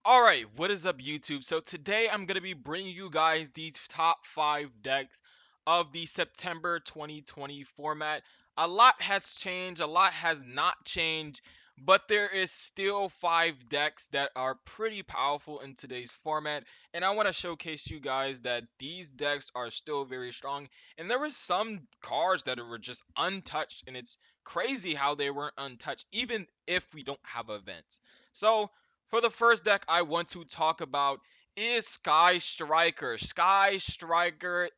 Alright, what is up YouTube? So today I'm going to be bringing you guys these top 5 decks of the September 2020 format. A lot has changed, a lot has not changed, but there is still 5 decks that are pretty powerful in today's format, and I want to showcase you guys that these decks are still very strong, and there were some cards that were just untouched, and it's crazy how they weren't untouched even if we don't have events. So for the first deck I want to talk about is Sky Striker. Sky Striker,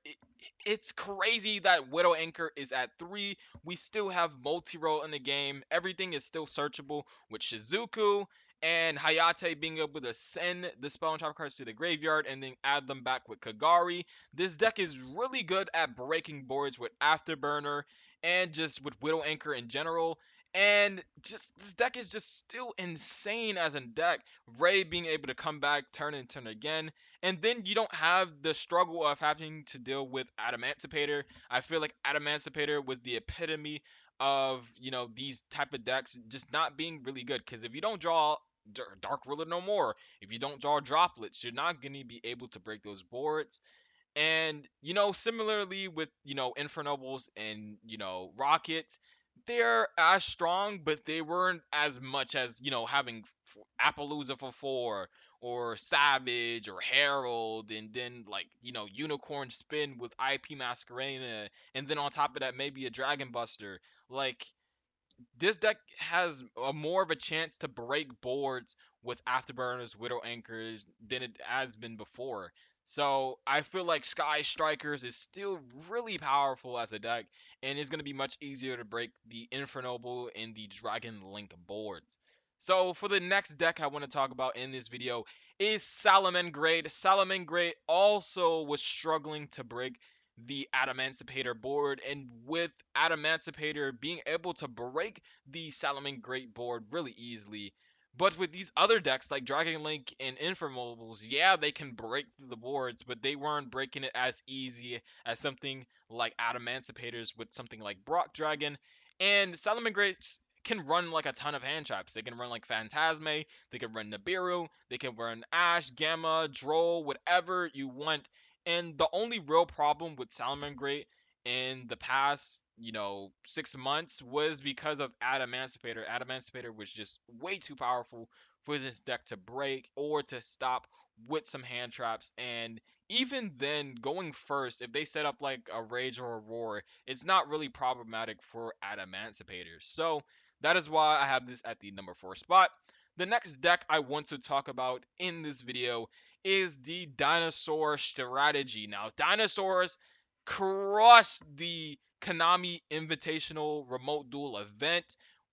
it's crazy that Widow Anchor is at 3. We still have multi-role in the game. Everything is still searchable with Shizuku and Hayate being able to send the spell and trap cards to the graveyard and then add them back with Kagari. This deck is really good at breaking boards with Afterburner and just with Widow Anchor in general. And just this deck is just still insane as a deck. Ray being able to come back, turn and turn again. And then you don't have the struggle of having to deal with Adamancipator. I feel like Adamancipator was the epitome of, these type of decks just not being really good. Because if you don't draw Dark Ruler no more, if you don't draw droplets, you're not going to be able to break those boards. And similarly with Infernobles and Rockets, they're as strong, but they weren't as much as having Appaloosa for 4 or Savage or Herald, and then like Unicorn Spin with IP Masquerena, and then on top of that maybe a Dragon Buster. Like this deck has more of a chance to break boards with Afterburners, Widow Anchors than it has been before. So I feel like Sky Strikers is still really powerful as a deck, and it's going to be much easier to break the Infernoble and the Dragon Link boards. So for the next deck I want to talk about in this video is Salamangreat. Salamangreat also was struggling to break the Adamancipator board, and with Adamancipator being able to break the Salamangreat board really easily. But with these other decks like Dragon Link and Infernobles, yeah, they can break through the boards, but they weren't breaking it as easy as something like Adamancipators with something like Brock Dragon. And Salamangreats can run like a ton of hand traps. They can run like Phantasme, they can run Nibiru, they can run Ash, Gamma, Droll, whatever you want. And the only real problem with Salamangreat in the past, 6 months was because of Adamancipator. Adamancipator was just way too powerful for this deck to break or to stop with some hand traps. And even then, going first, if they set up like a Rage or a Roar, it's not really problematic for Adamancipator. So that is why I have this at the number 4 spot. The next deck I want to talk about in this video is the dinosaur strategy. Now, dinosaurs crushed the Konami Invitational Remote Duel event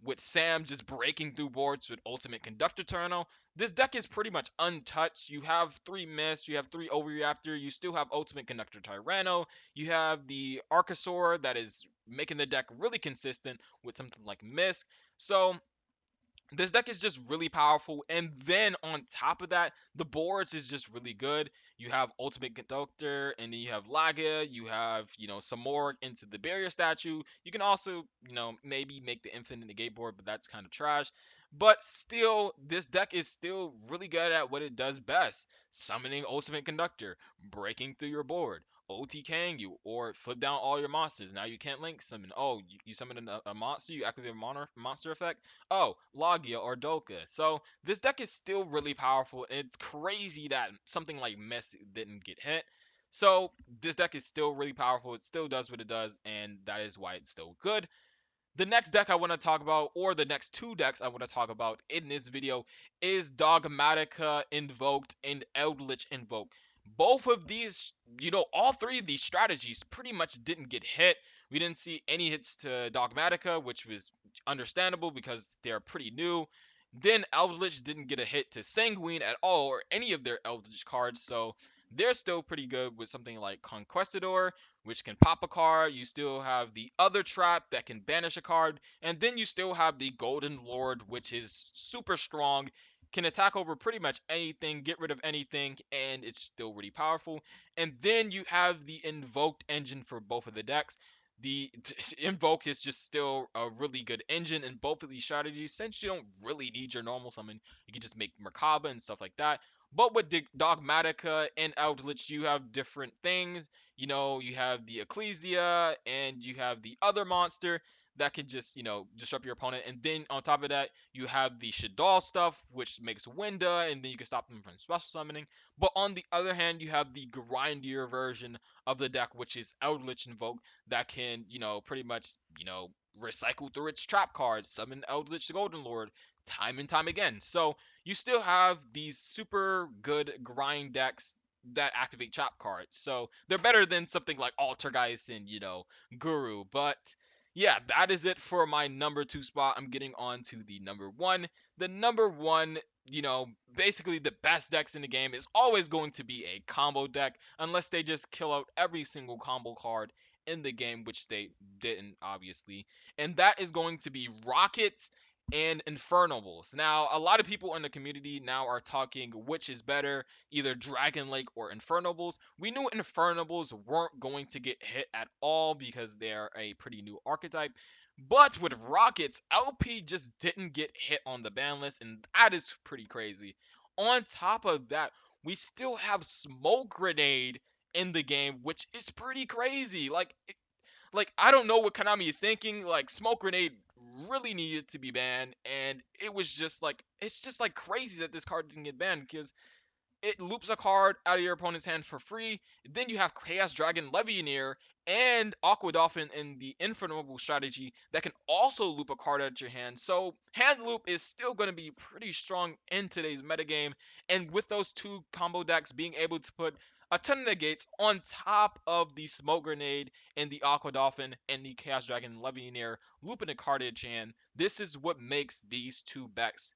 with Sam just breaking through boards with Ultimate Conductor Turno. This deck is pretty much untouched. You have 3 Mist, you have 3 Overreactor, you still have Ultimate Conductor Tyranno, you have the Archosaur that is making the deck really consistent with something like Mist. So this deck is just really powerful, and then on top of that the boards is just really good. You have Ultimate Conductor, and then you have Laga, you have some more into the barrier statue. You can also maybe make the infinite negate board, but that's kind of trash. But still, this deck is still really good at what it does best: summoning Ultimate Conductor, breaking through your board, OTKing you, or flip down all your monsters. Now you can't link summon. Oh, you summon a monster, you activate a monster effect. Oh, Logia or Doka. So this deck is still really powerful. It's crazy that something like Mist didn't get hit. So this deck is still really powerful. It still does what it does, and that is why it's still good. The next deck I want to talk about, or the next 2 decks I want to talk about in this video, is Dogmatica Invoked and Eldritch Invoked. Both of these, all 3 of these strategies pretty much didn't get hit. We didn't see any hits to Dogmatica, which was understandable because they're pretty new. Then Eldritch didn't get a hit to Sanguine at all, or any of their Eldritch cards, so they're still pretty good with something like Conquistador, which can pop a card. You still have the other trap that can banish a card. And then you still have the Golden Lord, which is super strong, can attack over pretty much anything, get rid of anything, and it's still really powerful. And then you have the Invoked engine for both of the decks. The Invoke is just still a really good engine in both of these strategies since you don't really need your normal summon. You can just make Merkaba and stuff like that. But with Dogmatica and Eldritch, you have different things. You have the Ecclesia and you have the other monster that can just, disrupt your opponent. And then on top of that, you have the Shaddoll stuff, which makes Winda, and then you can stop them from special summoning. But on the other hand, you have the grindier version of the deck, which is Eldritch Invoke, that can, pretty much, recycle through its trap cards, summon Eldritch the Golden Lord time and time again. So you still have these super good grind decks that activate trap cards. So they're better than something like Altergeist and, Guru. But yeah, that is it for my number two spot. I'm getting on to the number one. The number one, basically the best decks in the game is always going to be a combo deck, unless they just kill out every single combo card in the game, which they didn't, obviously. And that is going to be Rockets and Infernables. Now, a lot of people in the community now are talking which is better, either Dragon Lake or Infernables. We knew Infernables weren't going to get hit at all because they're a pretty new archetype. But with Rockets, LP just didn't get hit on the ban list, and that is pretty crazy. On top of that, we still have Smoke Grenade in the game, which is pretty crazy. Like I don't know what Konami is thinking. Like Smoke Grenade really needed to be banned, and it was just like it's just like crazy that this card didn't get banned because it loops a card out of your opponent's hand for free. Then you have Chaos Dragon Legionnaire and Aqua Dolphin in the Infinable strategy that can also loop a card out of your hand. So hand loop is still going to be pretty strong in today's metagame. And with those two combo decks being able to put a ton of negates on top of the Smoke Grenade and the Aqua Dolphin and the Chaos Dragon Legionnaire looping a card at your hand, this is what makes these two decks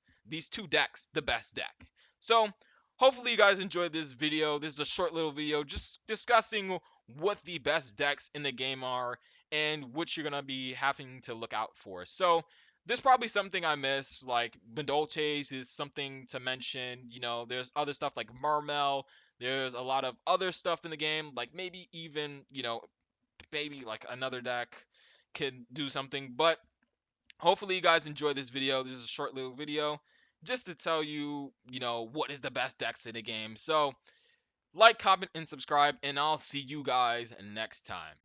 the best deck. So hopefully you guys enjoyed this video. This is a short little video just discussing what the best decks in the game are and which you're going to be having to look out for. So there's probably something I missed, like Bindolches is something to mention. There's other stuff like Mermel. There's a lot of other stuff in the game, like maybe even, maybe like another deck can do something. But hopefully you guys enjoyed this video. This is a short little video just to tell you, what is the best decks in the game. So like, comment, and subscribe, and I'll see you guys next time.